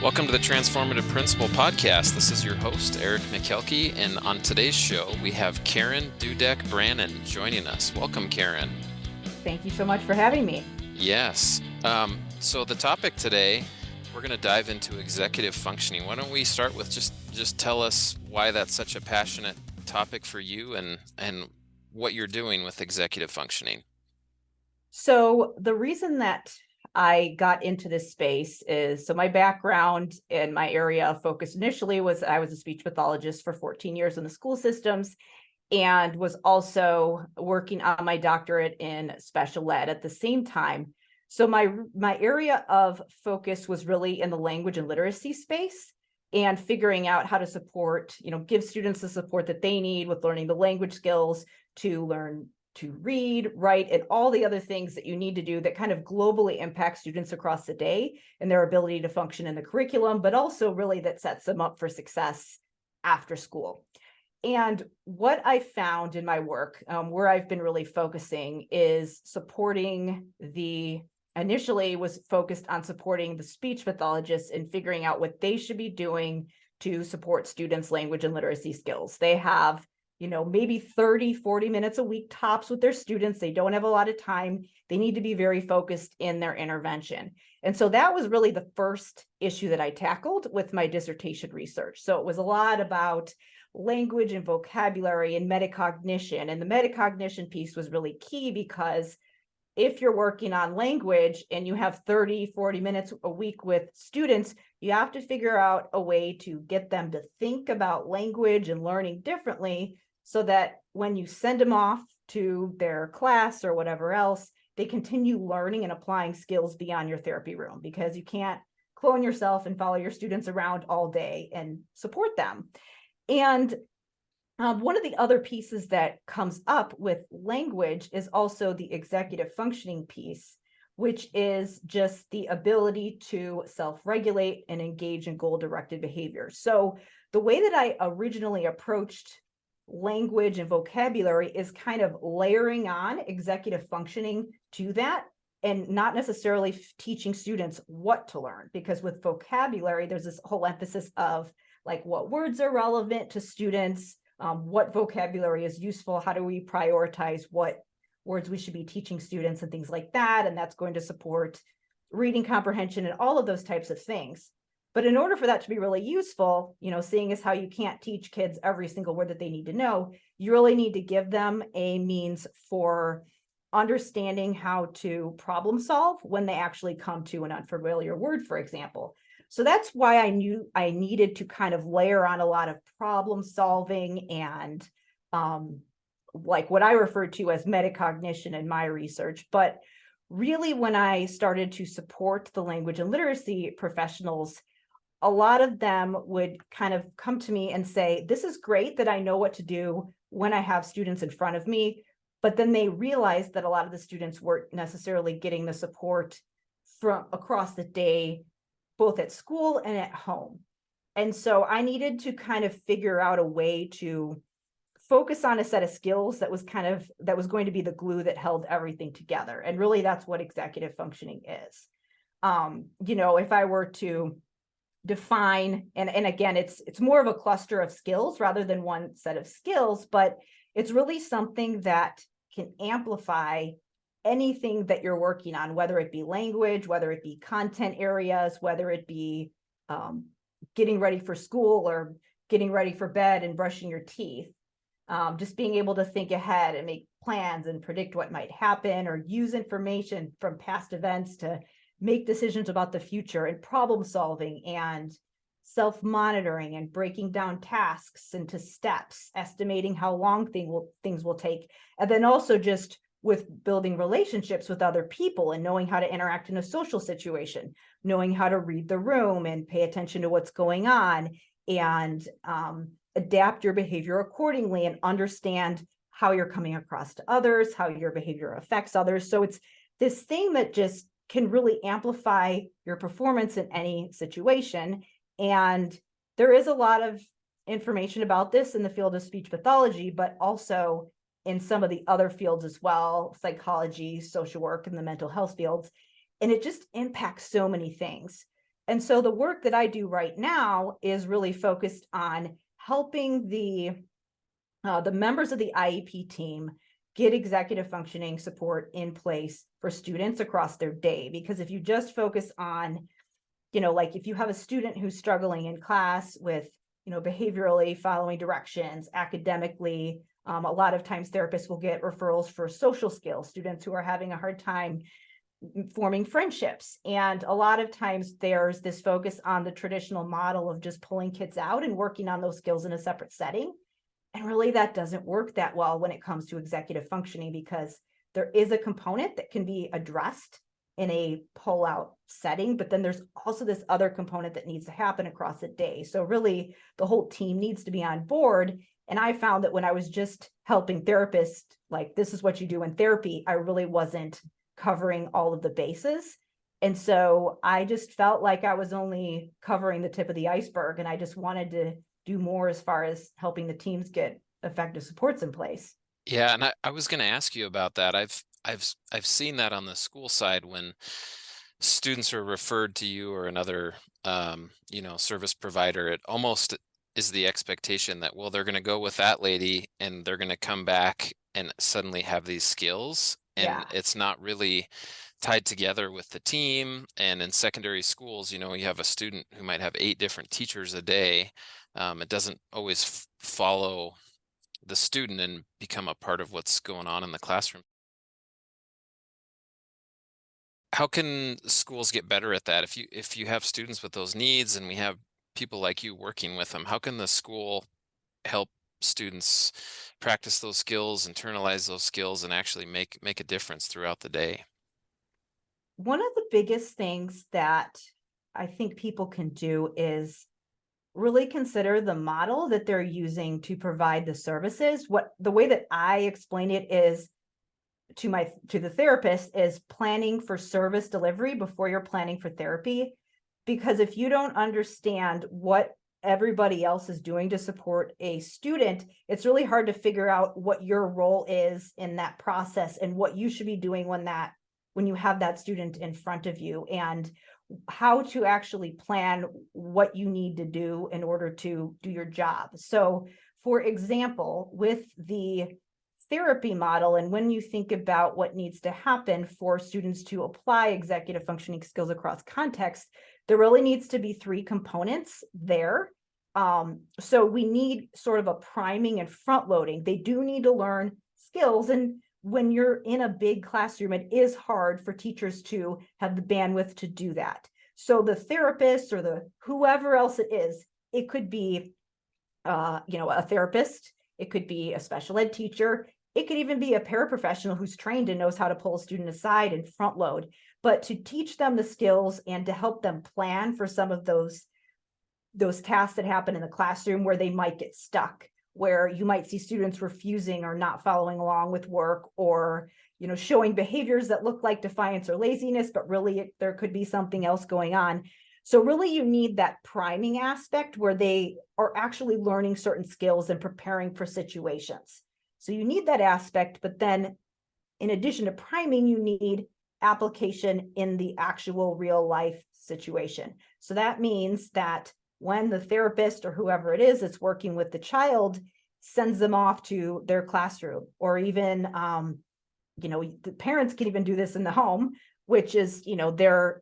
Welcome to the Transformative Principal Podcast. This is your host, Eric McKelkey, and on today's show, we have Karen Dudek Brannan joining us. Welcome, Karen. Thank you so much for having me. Yes. So the topic today, we're going to dive into executive functioning. Why don't we start with just tell us why that's such a passionate topic for you and what you're doing with executive functioning. So the reason that I got into this space is, so my background and my area of focus initially was I was a speech pathologist for 14 years in the school systems and was also working on my doctorate in special ed at the same time. So my area of focus was really in the language and literacy space and figuring out how to support, give students the support that they need with learning the language skills to learn to read, write, and all the other things that you need to do that kind of globally impact students across the day and their ability to function in the curriculum, but also really that sets them up for success after school. And what I found in my work, where I've been really focusing, is initially was focused on supporting the speech pathologists and figuring out what they should be doing to support students' language and literacy skills. They have maybe 30, 40 minutes a week tops with their students. They don't have a lot of time. They need to be very focused in their intervention. And so that was really the first issue that I tackled with my dissertation research. So it was a lot about language and vocabulary and metacognition. And the metacognition piece was really key because if you're working on language and you have 30, 40 minutes a week with students, you have to figure out a way to get them to think about language and learning differently so that when you send them off to their class or whatever else, they continue learning and applying skills beyond your therapy room, because you can't clone yourself and follow your students around all day and support them. And one of the other pieces that comes up with language is also the executive functioning piece, which is just the ability to self-regulate and engage in goal-directed behavior. So the way that I originally approached language and vocabulary is kind of layering on executive functioning to that, and not necessarily teaching students what to learn, because with vocabulary, there's this whole emphasis of like what words are relevant to students, what vocabulary is useful, how do we prioritize what words we should be teaching students and things like that. And that's going to support reading comprehension and all of those types of things. But in order for that to be really useful, seeing as how you can't teach kids every single word that they need to know, you really need to give them a means for understanding how to problem solve when they actually come to an unfamiliar word, for example. So that's why I knew I needed to kind of layer on a lot of problem solving and like what I refer to as metacognition in my research. But really, when I started to support the language and literacy professionals, a lot of them would kind of come to me and say, this is great that I know what to do when I have students in front of me. But then they realized that a lot of the students weren't necessarily getting the support from across the day, both at school and at home. And so I needed to kind of figure out a way to focus on a set of skills that was going to be the glue that held everything together. And really, that's what executive functioning is. If I were to define, and again, it's more of a cluster of skills rather than one set of skills, but it's really something that can amplify anything that you're working on, whether it be language, whether it be content areas, whether it be getting ready for school or getting ready for bed and brushing your teeth. Just being able to think ahead and make plans and predict what might happen, or use information from past events to make decisions about the future, and problem solving and self-monitoring and breaking down tasks into steps, estimating how long things will take. And then also just with building relationships with other people and knowing how to interact in a social situation, knowing how to read the room and pay attention to what's going on, and adapt your behavior accordingly and understand how you're coming across to others, how your behavior affects others. So it's this thing that just can really amplify your performance in any situation. And there is a lot of information about this in the field of speech pathology, but also in some of the other fields as well, psychology, social work, and the mental health fields. And it just impacts so many things. And so the work that I do right now is really focused on helping the members of the IEP team get executive functioning support in place for students across their day. Because if you just focus on, like if you have a student who's struggling in class with, behaviorally following directions, academically, a lot of times therapists will get referrals for social skills, students who are having a hard time forming friendships. And a lot of times there's this focus on the traditional model of just pulling kids out and working on those skills in a separate setting. And really that doesn't work that well when it comes to executive functioning, because there is a component that can be addressed in a pull-out setting, but then there's also this other component that needs to happen across the day. So really the whole team needs to be on board. And I found that when I was just helping therapists, like this is what you do in therapy, I really wasn't covering all of the bases. And so I just felt like I was only covering the tip of the iceberg, and I just wanted to do more as far as helping the teams get effective supports in place. Yeah, and I was going to ask you about that. I've seen that on the school side when students are referred to you or another service provider. It almost is the expectation that, well, they're going to go with that lady and they're going to come back and suddenly have these skills, and Yeah. it's not really tied together with the team. And in secondary schools, you have a student who might have 8 different teachers a day. It doesn't always follow the student and become a part of what's going on in the classroom. How can schools get better at that? If you have students with those needs and we have people like you working with them, how can the school help students practice those skills, internalize those skills, and actually make a difference throughout the day? One of the biggest things that I think people can do is really consider the model that they're using to provide the services. The way that I explain it is to the therapist is planning for service delivery before you're planning for therapy. Because if you don't understand what everybody else is doing to support a student, it's really hard to figure out what your role is in that process and what you should be doing when you have that student in front of you, and how to actually plan what you need to do in order to do your job. So, for example, with the therapy model, and when you think about what needs to happen for students to apply executive functioning skills across contexts, there really needs to be 3 components there. So we need sort of a priming and front loading. They do need to learn skills, and when you're in a big classroom, it is hard for teachers to have the bandwidth to do that. So the therapist or the whoever else it is, it could be, a therapist, it could be a special ed teacher, it could even be a paraprofessional who's trained and knows how to pull a student aside and front load. But to teach them the skills and to help them plan for some of those tasks that happen in the classroom where they might get stuck, where you might see students refusing or not following along with work, or showing behaviors that look like defiance or laziness, but really there could be something else going on. So really you need that priming aspect where they are actually learning certain skills and preparing for situations. So you need that aspect, but then in addition to priming, you need application in the actual real life situation. So that means that when the therapist or whoever it is that's working with the child sends them off to their classroom, or even, the parents can even do this in the home, which is, they're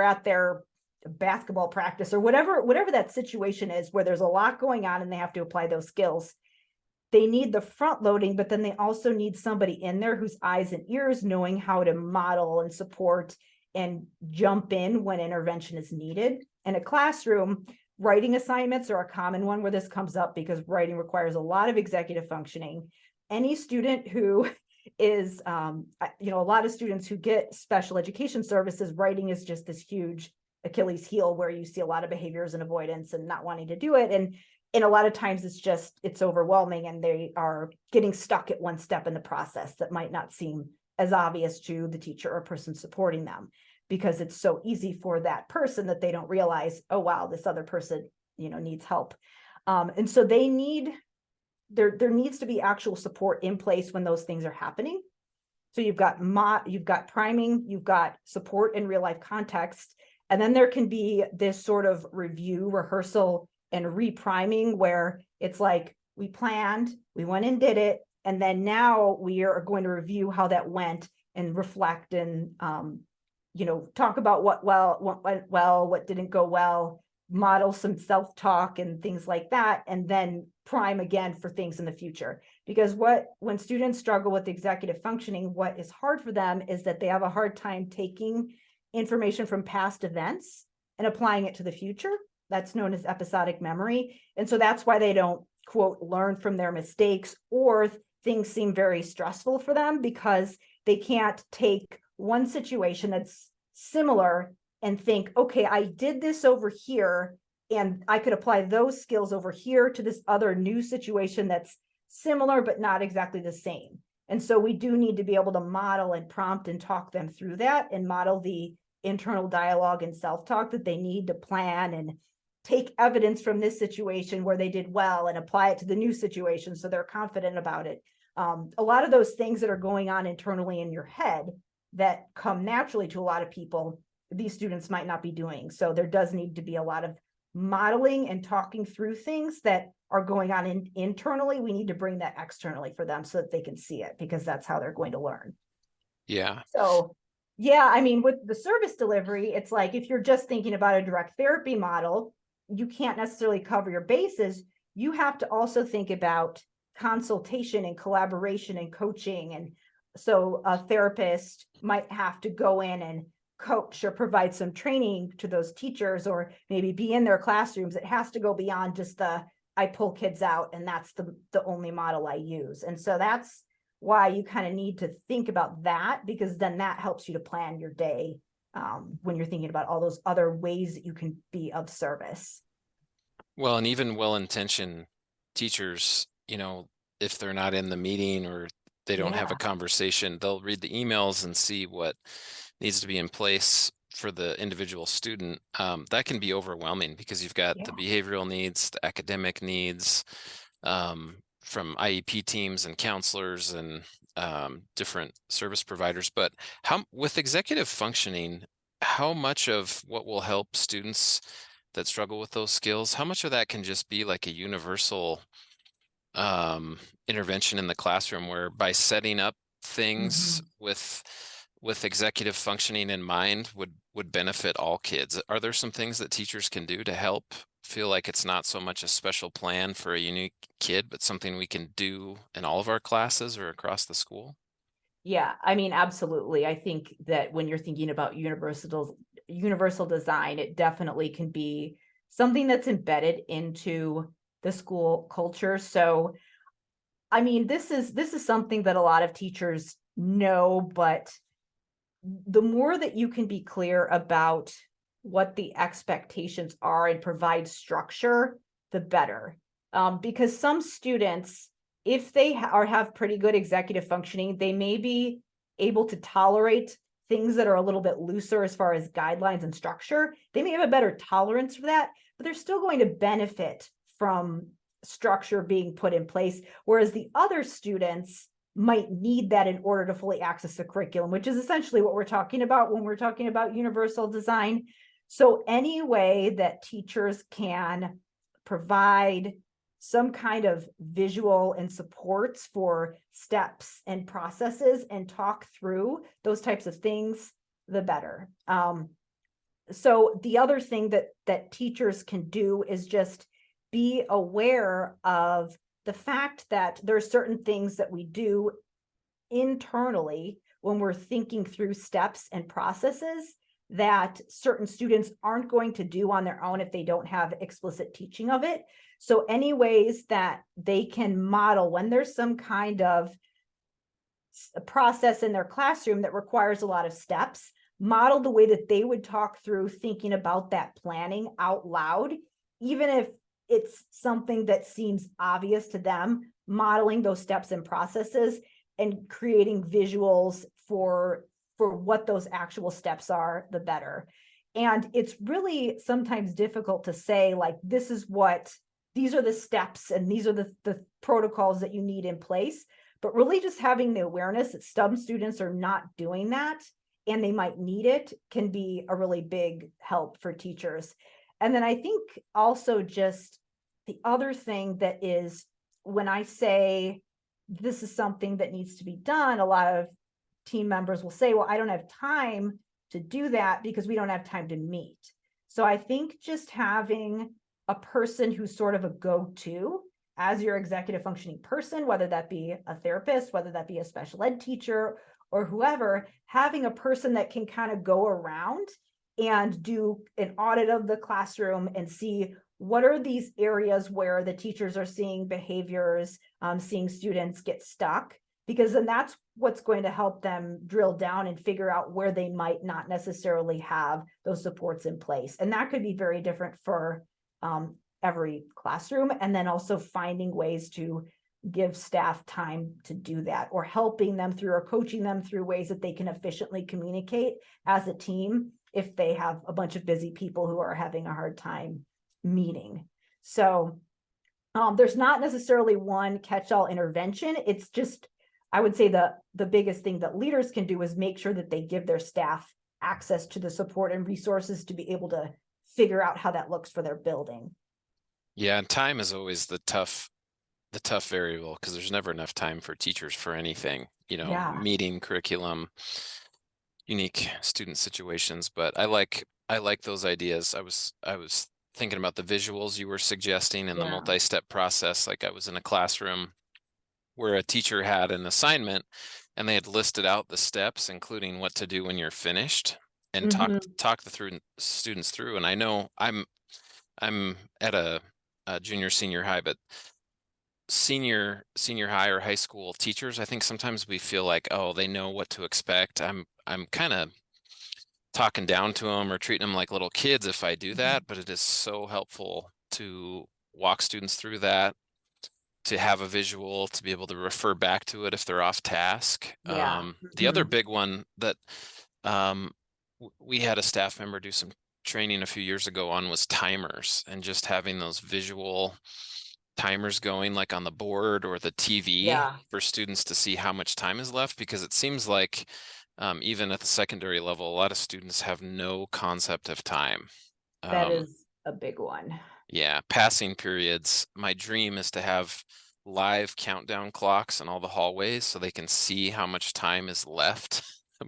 at their basketball practice or whatever that situation is where there's a lot going on and they have to apply those skills. They need the front loading, but then they also need somebody in there whose eyes and ears knowing how to model and support and jump in when intervention is needed. In a classroom, writing assignments are a common one where this comes up because writing requires a lot of executive functioning. Any student who is, a lot of students who get special education services, writing is just this huge Achilles heel where you see a lot of behaviors and avoidance and not wanting to do it. And a lot of times it's overwhelming and they are getting stuck at one step in the process that might not seem as obvious to the teacher or person supporting them, because it's so easy for that person that they don't realize, oh, wow, this other person, needs help. And so there needs to be actual support in place when those things are happening. So you've got priming, you've got support in real life context, And then there can be this sort of review, rehearsal, and repriming where it's like, we planned, we went and did it, and then now we are going to review how that went and reflect and talk about what went well, what didn't go well, model some self-talk and things like that, and then prime again for things in the future. Because when students struggle with executive functioning, what is hard for them is that they have a hard time taking information from past events and applying it to the future. That's known as episodic memory. And so that's why they don't, quote, learn from their mistakes, or things seem very stressful for them because they can't take one situation that's similar and think, okay, I did this over here and I could apply those skills over here to this other new situation that's similar but not exactly the same. And so we do need to be able to model and prompt and talk them through that and model the internal dialogue and self-talk that they need to plan and take evidence from this situation where they did well and apply it to the new situation so they're confident about it. A lot of those things that are going on internally in your head that come naturally to a lot of people, these students might not be doing. So there does need to be a lot of modeling and talking through things that are going on internally. We need to bring that externally for them so that they can see it, because that's how they're going to learn. Yeah. So yeah, I mean, with the service delivery, it's like, if you're just thinking about a direct therapy model, you can't necessarily cover your bases. You have to also think about consultation and collaboration and coaching. And so a therapist might have to go in and coach or provide some training to those teachers, or maybe be in their classrooms. It has to go beyond just the, I pull kids out and that's the only model I use. And so that's why you kind of need to think about that, because then that helps you to plan your day when you're thinking about all those other ways that you can be of service. Well, and even well-intentioned teachers, if they're not in the meeting or they don't have a Yeah, conversation, they'll read the emails and see what needs to be in place for the individual student. That can be overwhelming because you've got the yeah. behavioral needs, the academic needs, from IEP teams and counselors and different service providers. But with executive functioning, how much of what will help students that struggle with those skills, how much of that can just be like a universal intervention in the classroom, where by setting up things Mhm. with executive functioning in mind would benefit all kids? Are there some things that teachers can do to help feel like it's not so much a special plan for a unique kid, but something we can do in all of our classes or across the school? Yeah, I mean, absolutely. I think that when you're thinking about universal design, it definitely can be something that's embedded into the school culture. So, I mean, this is something that a lot of teachers know, but the more that you can be clear about what the expectations are and provide structure, the better. Because some students, if they have pretty good executive functioning, they may be able to tolerate things that are a little bit looser as far as guidelines and structure. They may have a better tolerance for that, but they're still going to benefit from structure being put in place. Whereas the other students might need that in order to fully access the curriculum, which is essentially what we're talking about when we're talking about universal design. So any way that teachers can provide some kind of visual and supports for steps and processes and talk through those types of things, the better. So the other thing that teachers can do is just be aware of the fact that there are certain things that we do internally when we're thinking through steps and processes that certain students aren't going to do on their own if they don't have explicit teaching of it. So any ways that they can model when there's some kind of a process in their classroom that requires a lot of steps, model the way that they would talk through thinking about that planning out loud, even if it's something that seems obvious to them, modeling those steps and processes and creating visuals for what those actual steps are, the better. And it's really sometimes difficult to say, like, these are the steps and these are the protocols that you need in place. But really just having the awareness that some students are not doing that and they might need it, can be a really big help for teachers. And then I think also just the other thing that is, when I say this is something that needs to be done, a lot of team members will say, well, I don't have time to do that because we don't have time to meet. So I think just having a person who's sort of a go-to as your executive functioning person, whether that be a therapist, whether that be a special ed teacher or whoever, having a person that can kind of go around and do an audit of the classroom and see what are these areas where the teachers are seeing behaviors, seeing students get stuck, because then that's what's going to help them drill down and figure out where they might not necessarily have those supports in place. And that could be very different for every classroom. And then also finding ways to give staff time to do that, or helping them through, or coaching them through ways that they can efficiently communicate as a team if they have a bunch of busy people who are having a hard time meeting. So there's not necessarily one catch-all intervention. It's just, I would say the biggest thing that leaders can do is make sure that they give their staff access to the support and resources to be able to figure out how that looks for their building. Yeah, and time is always the tough variable, because there's never enough time for teachers for anything, Yeah. meeting, curriculum, unique student situations. But I like those ideas. I was thinking about the visuals you were suggesting and the Yeah. multi-step process. Like, I was in a classroom where a teacher had an assignment and they had listed out the steps, including what to do when you're finished, and talk the students through. And I know I'm at a junior senior high, but senior high or high school teachers, I think sometimes we feel like, oh, they know what to expect. I'm kind of talking down to them or treating them like little kids if I do that, but it is so helpful to walk students through that, to have a visual, to be able to refer back to it if they're off task. Yeah. The other big one that we had a staff member do some training a few years ago on was timers, and just having those visual timers going, like on the board or the TV, Yeah. for students to see how much time is left, because it seems like even at the secondary level, a lot of students have no concept of time. That is a big one. Yeah, passing periods. My dream is to have live countdown clocks in all the hallways so they can see how much time is left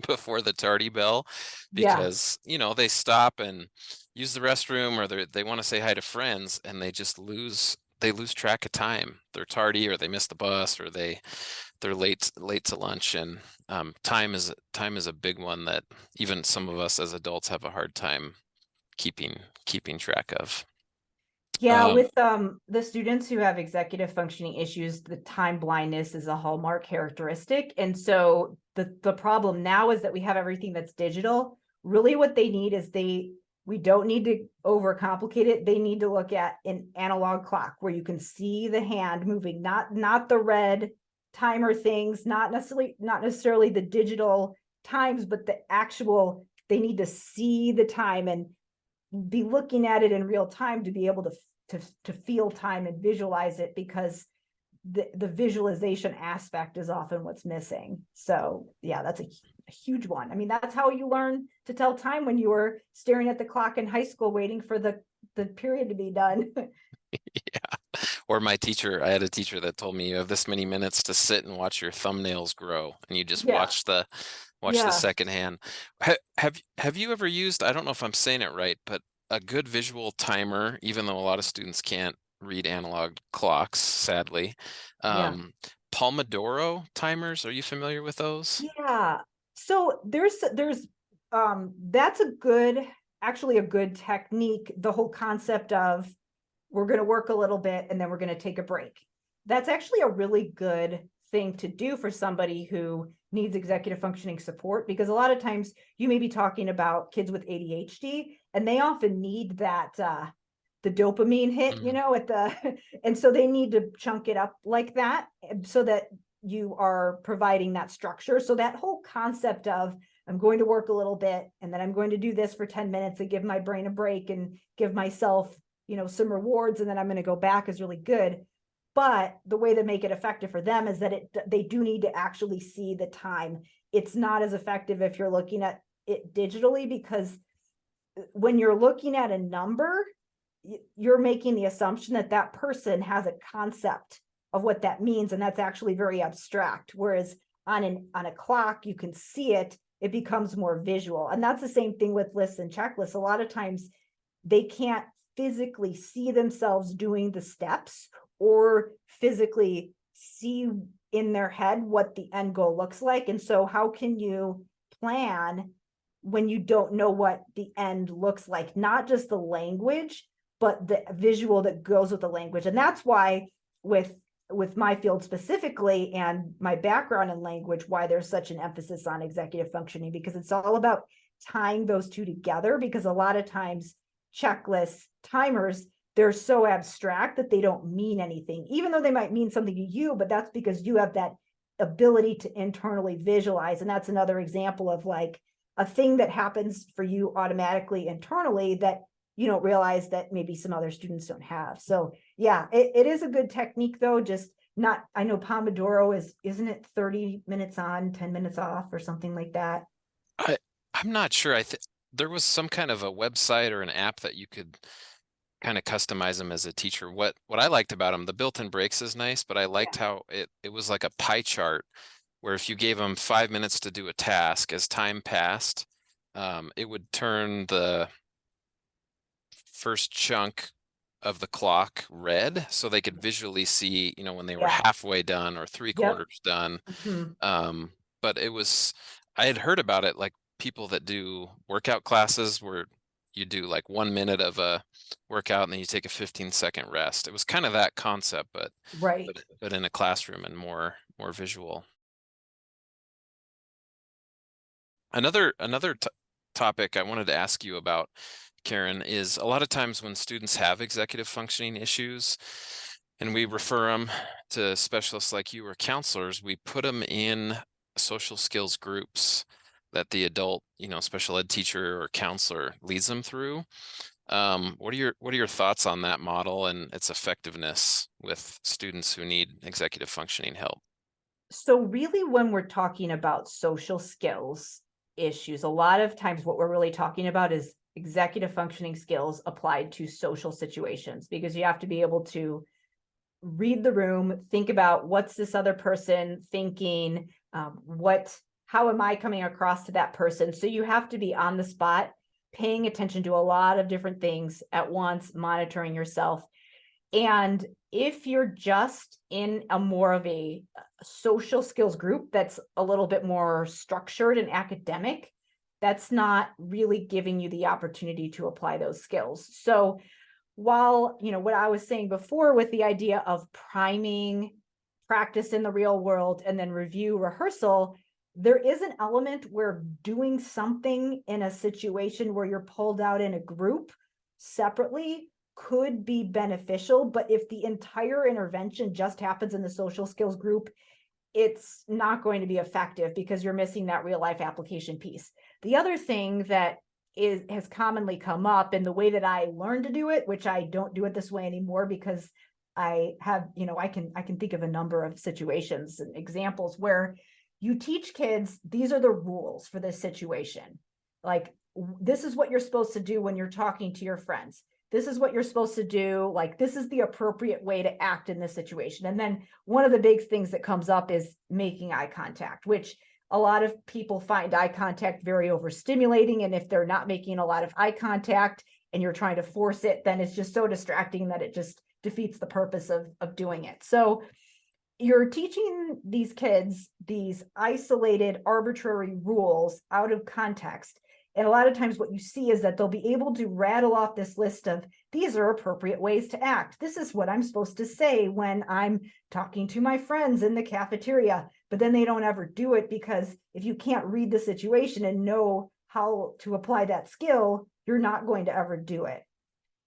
before the tardy bell, Yeah. because they stop and use the restroom, or they want to say hi to friends, and they just lose track of time. They're tardy, or they miss the bus, or they're late to lunch. And time is a big one that even some of us as adults have a hard time keeping track of. Yeah, with the students who have executive functioning issues, the time blindness is a hallmark characteristic. And so the problem now is that we have everything that's digital. Really what they need is we don't need to overcomplicate it. They need to look at an analog clock where you can see the hand moving, not the red timer things, not necessarily the digital times, but the actual, they need to see the time and be looking at it in real time to be able to feel time and visualize it, because the visualization aspect is often what's missing. So yeah, that's a huge one. I mean, that's how you learn to tell time, when you were staring at the clock in high school waiting for the period to be done. Yeah. Or I had a teacher that told me, you have this many minutes to sit and watch your thumbnails grow, and you just Yeah. watch the second hand. Have you ever used, I don't know if I'm saying it right, but a good visual timer, even though a lot of students can't read analog clocks, sadly. Yeah. Pomodoro timers, are you familiar with those? Yeah. So there's that's actually a good technique. The whole concept of, we're going to work a little bit and then we're going to take a break. That's actually a really good thing to do for somebody who needs executive functioning support, because a lot of times you may be talking about kids with ADHD, and they often need that the dopamine hit, at the and so they need to chunk it up like that, so that you are providing that structure. So that whole concept of, I'm going to work a little bit and then I'm going to do this for 10 minutes and give my brain a break and give myself, some rewards, and then I'm going to go back, is really good. But the way to make it effective for them is that they do need to actually see the time. it's not as effective if you're looking at it digitally, because when you're looking at a number, you're making the assumption that that person has a concept of what that means, and that's actually very abstract. Whereas on a clock, you can see it, it becomes more visual. And that's the same thing with lists and checklists. A lot of times they can't physically see themselves doing the steps or physically see in their head what the end goal looks like. And so how can you plan when you don't know what the end looks like? Not just the language, but the visual that goes with the language. And that's why with my field specifically and my background in language, why there's such an emphasis on executive functioning, because it's all about tying those two together. Because a lot of times checklists, timers, they're so abstract that they don't mean anything, even though they might mean something to you, but that's because you have that ability to internally visualize. And that's another example of like a thing that happens for you automatically internally that you don't realize that maybe some other students don't have. So yeah, it is a good technique though, just not, I know Pomodoro isn't it 30 minutes on, 10 minutes off or something like that? I'm not sure. There was some kind of a website or an app that you could kind of customize them as a teacher. What I liked about them, the built-in breaks is nice, but I liked how it was like a pie chart where if you gave them 5 minutes to do a task, as time passed, it would turn the first chunk of the clock red so they could visually see, when they were Yeah. halfway done or three Yep. quarters done. Mhm. But I had heard about it, like people that do workout classes where you do like 1 minute of a workout and then you take a 15-second rest. It was kind of that concept, but Right. but in a classroom and more visual. Another topic I wanted to ask you about, Karen, is a lot of times when students have executive functioning issues and we refer them to specialists like you or counselors, we put them in social skills groups that the adult, special ed teacher or counselor leads them through. What are your thoughts on that model and its effectiveness with students who need executive functioning help? So really, when we're talking about social skills issues, a lot of times what we're really talking about is executive functioning skills applied to social situations, because you have to be able to read the room, think about what's this other person thinking, how am I coming across to that person? So you have to be on the spot, paying attention to a lot of different things at once, monitoring yourself. And if you're just in a more of a social skills group that's a little bit more structured and academic, that's not really giving you the opportunity to apply those skills. So while, what I was saying before with the idea of priming, practice in the real world, and then review, rehearsal, there is an element where doing something in a situation where you're pulled out in a group separately could be beneficial. But if the entire intervention just happens in the social skills group, it's not going to be effective because you're missing that real life application piece. The other thing that has commonly come up in the way that I learned to do it, which I don't do it this way anymore because I have, I can think of a number of situations and examples where you teach kids, these are the rules for this situation. Like, this is what you're supposed to do when you're talking to your friends. This is what you're supposed to do. Like, this is the appropriate way to act in this situation. And then one of the big things that comes up is making eye contact, which a lot of people find eye contact very overstimulating. And if they're not making a lot of eye contact and you're trying to force it, then it's just so distracting that it just defeats the purpose of doing it. So you're teaching these kids these isolated, arbitrary rules out of context. And a lot of times what you see is that they'll be able to rattle off this list of, these are appropriate ways to act. This is what I'm supposed to say when I'm talking to my friends in the cafeteria. But then they don't ever do it, because if you can't read the situation and know how to apply that skill, you're not going to ever do it.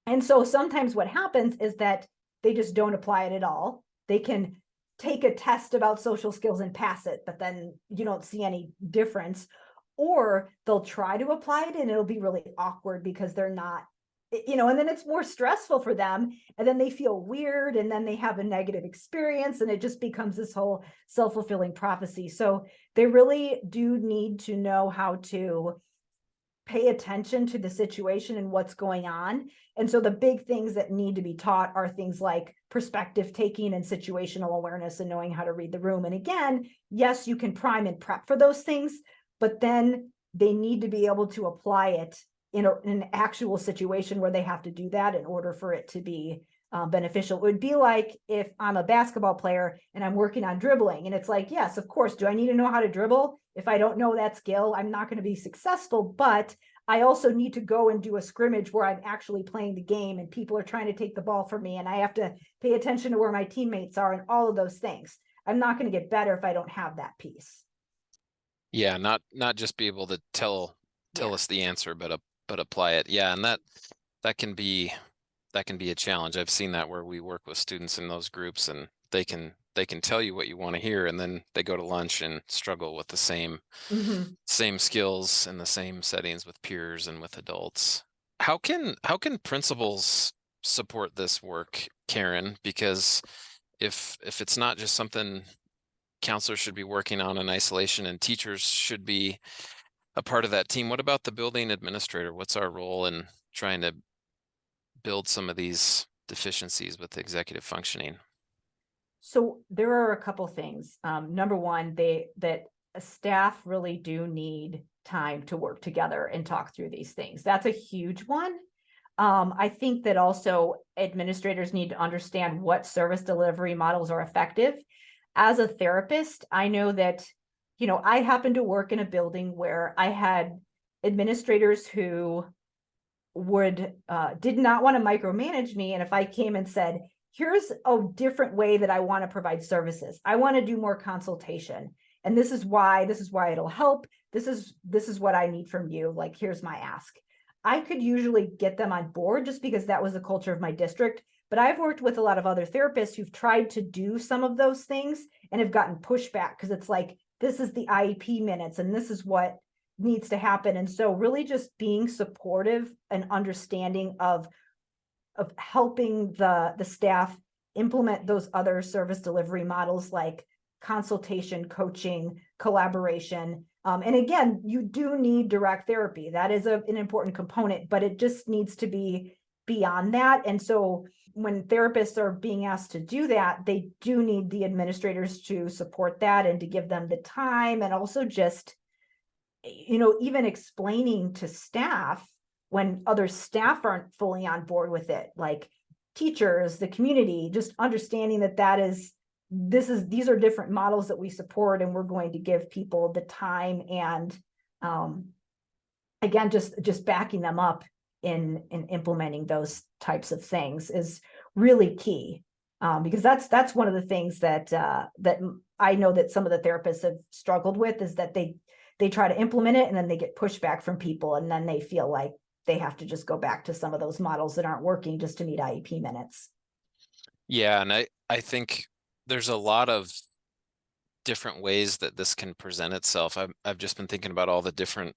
And so sometimes what happens is that they just don't apply it at all. They can take a test about social skills and pass it, but then you don't see any difference. Or they'll try to apply it and it'll be really awkward because they're not and then it's more stressful for them, and then they feel weird, and then they have a negative experience, and it just becomes this whole self-fulfilling prophecy. So they really do need to know how to pay attention to the situation and what's going on. And so the big things that need to be taught are things like perspective taking and situational awareness and knowing how to read the room. And again, yes, you can prime and prep for those things, but then they need to be able to apply it in an actual situation where they have to do that in order for it to be beneficial. It would be like if I'm a basketball player and I'm working on dribbling, and it's like, yes, of course, do I need to know how to dribble? If I don't know that skill, I'm not going to be successful, but I also need to go and do a scrimmage where I'm actually playing the game and people are trying to take the ball from me, and I have to pay attention to where my teammates are and all of those things. I'm not going to get better if I don't have that piece. Yeah, not just be able to tell Yeah. us the answer, but apply it. Yeah, and that can be a challenge. I've seen that where we work with students in those groups, and they can tell you what you want to hear, and then they go to lunch and struggle with the Mm-hmm. same skills in the same settings with peers and with adults. How can principals support this work, Karen? Because if it's not just something counselors should be working on in isolation and teachers should be a part of that team, what about the building administrator? What's our role in trying to build some of these deficiencies with executive functioning? So there are a couple things. Number one, that staff really do need time to work together and talk through these things. That's a huge one. I think that also administrators need to understand what service delivery models are effective. As a therapist, I know that, I happen to work in a building where I had administrators who would did not want to micromanage me. And if I came and said, here's a different way that I want to provide services, I want to do more consultation, and this is why it'll help. This is what I need from you. Like, here's my ask. I could usually get them on board just because that was the culture of my district. But I've worked with a lot of other therapists who've tried to do some of those things and have gotten pushback because it's like, this is the IEP minutes and this is what needs to happen. And so really just being supportive and understanding of helping the staff implement those other service delivery models like consultation, coaching, collaboration. And again, you do need direct therapy. That is an important component, but it just needs to be beyond that. And so when therapists are being asked to do that, they do need the administrators to support that and to give them the time, and also just, even explaining to staff when other staff aren't fully on board with it, like teachers, the community, just understanding these are different models that we support, and we're going to give people the time and, again, just backing them up in implementing those types of things is really key, because that's one of the things that I know that some of the therapists have struggled with, is that they try to implement it and then they get pushback from people, and then they feel like they have to just go back to some of those models that aren't working just to meet IEP minutes. Yeah, and I think there's a lot of different ways that this can present itself. I've just been thinking about all the different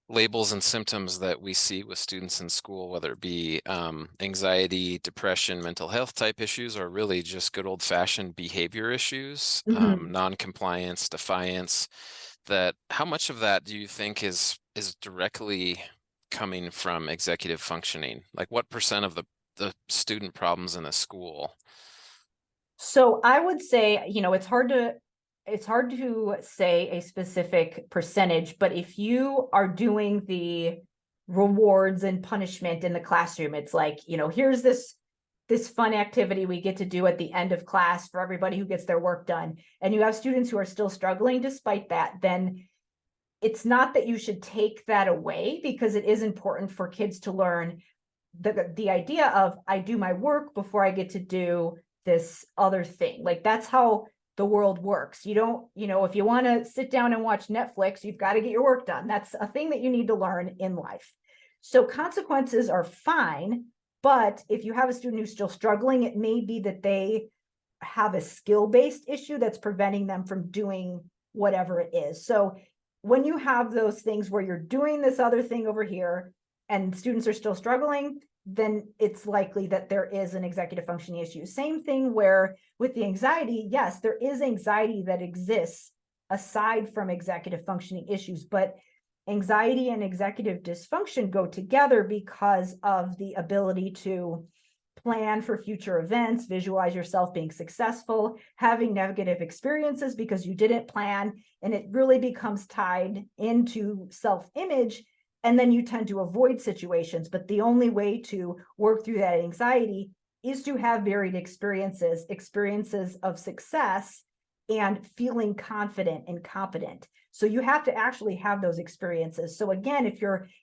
labels and symptoms that we see with students in school, whether it be anxiety, depression, mental health type issues, or really just good old-fashioned behavior issues, Mm-hmm. non-compliance, defiance. That how much of that do you think is directly coming from executive functioning? Like what percent of the student problems in a school? So I would say, it's hard to say a specific percentage, but if you are doing the rewards and punishment in the classroom, it's like, here's this fun activity we get to do at the end of class for everybody who gets their work done, and you have students who are still struggling despite that, then it's not that you should take that away, because it is important for kids to learn the idea of, I do my work before I get to do this other thing. Like, that's how the world works. You don't, if you want to sit down and watch Netflix, you've got to get your work done. That's a thing that you need to learn in life. So consequences are fine, but if you have a student who's still struggling, it may be that they have a skill-based issue that's preventing them from doing whatever it is. So when you have those things where you're doing this other thing over here, and students are still struggling, then it's likely that there is an executive functioning issue. Same thing where with the anxiety, yes, there is anxiety that exists aside from executive functioning issues, but anxiety and executive dysfunction go together because of the ability to plan for future events, visualize yourself being successful, having negative experiences because you didn't plan, and it really becomes tied into self-image. And then you tend to avoid situations. But the only way to work through that anxiety is to have varied experiences of success and feeling confident and competent. So you have to actually have those experiences. So again, if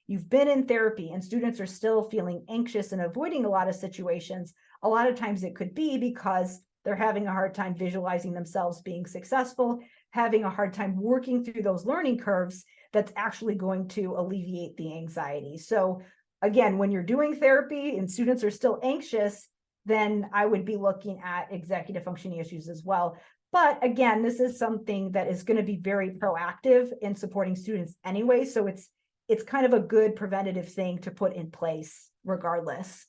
you've been in therapy and students are still feeling anxious and avoiding a lot of situations, a lot of times it could be because they're having a hard time visualizing themselves being successful, having a hard time working through those learning curves that's actually going to alleviate the anxiety. So again, when you're doing therapy and students are still anxious, then I would be looking at executive functioning issues as well. But again, this is something that is going to be very proactive in supporting students anyway. So it's kind of a good preventative thing to put in place regardless.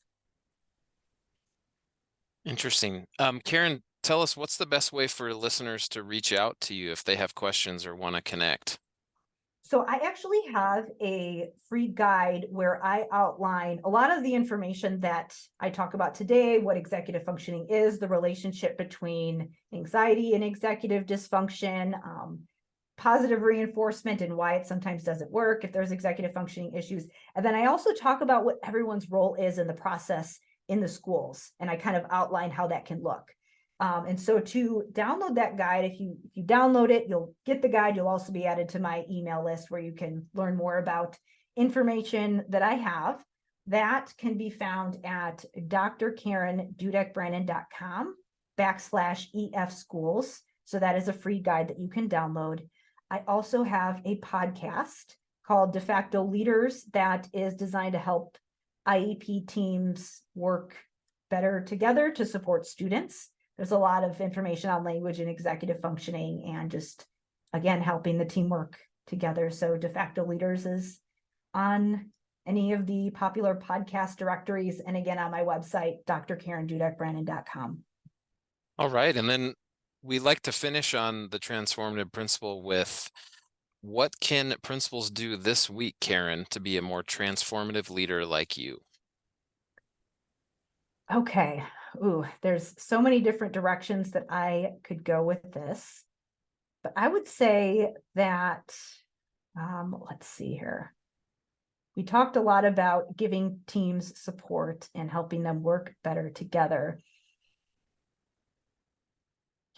Interesting. Karen, tell us, what's the best way for listeners to reach out to you if they have questions or want to connect? So I actually have a free guide where I outline a lot of the information that I talk about today, what executive functioning is, the relationship between anxiety and executive dysfunction, positive reinforcement and why it sometimes doesn't work if there's executive functioning issues. And then I also talk about what everyone's role is in the process in the schools. And I kind of outline how that can look. And so to download that guide, if you download it, you'll get the guide. You'll also be added to my email list where you can learn more about information that I have. That can be found at drkarendudekbrannan.com/EF schools. So that is a free guide that you can download. I also have a podcast called De facto Leaders that is designed to help IEP teams work better together to support students. There's a lot of information on language and executive functioning and just, again, helping the team work together. So De facto Leaders is on any of the popular podcast directories. And again, on my website, drkarendudekbrannan.com. All right. And then we like to finish on the transformative principle with, what can principals do this week, Karen, to be a more transformative leader like you? Okay. Ooh, there's so many different directions that I could go with this. But I would say that, let's see here. We talked a lot about giving teams support and helping them work better together.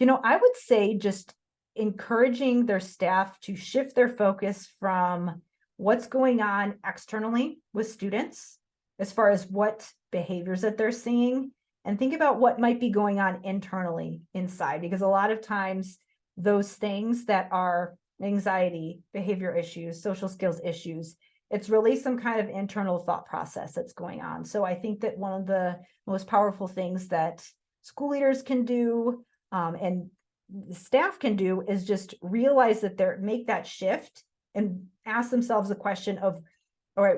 I would say just encouraging their staff to shift their focus from what's going on externally with students, as far as what behaviors that they're seeing, and think about what might be going on internally inside, because a lot of times those things that are anxiety, behavior issues, social skills issues, it's really some kind of internal thought process that's going on. So I think that one of the most powerful things that school leaders can do, and staff can do, is just realize that make that shift and ask themselves the question of, all right,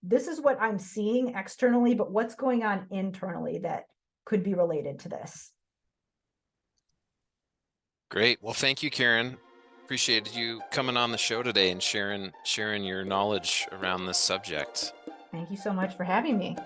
this is what I'm seeing externally, but what's going on internally that could be related to this? Great. Well, thank you, Karen. Appreciated you coming on the show today and sharing your knowledge around this subject. Thank you so much for having me.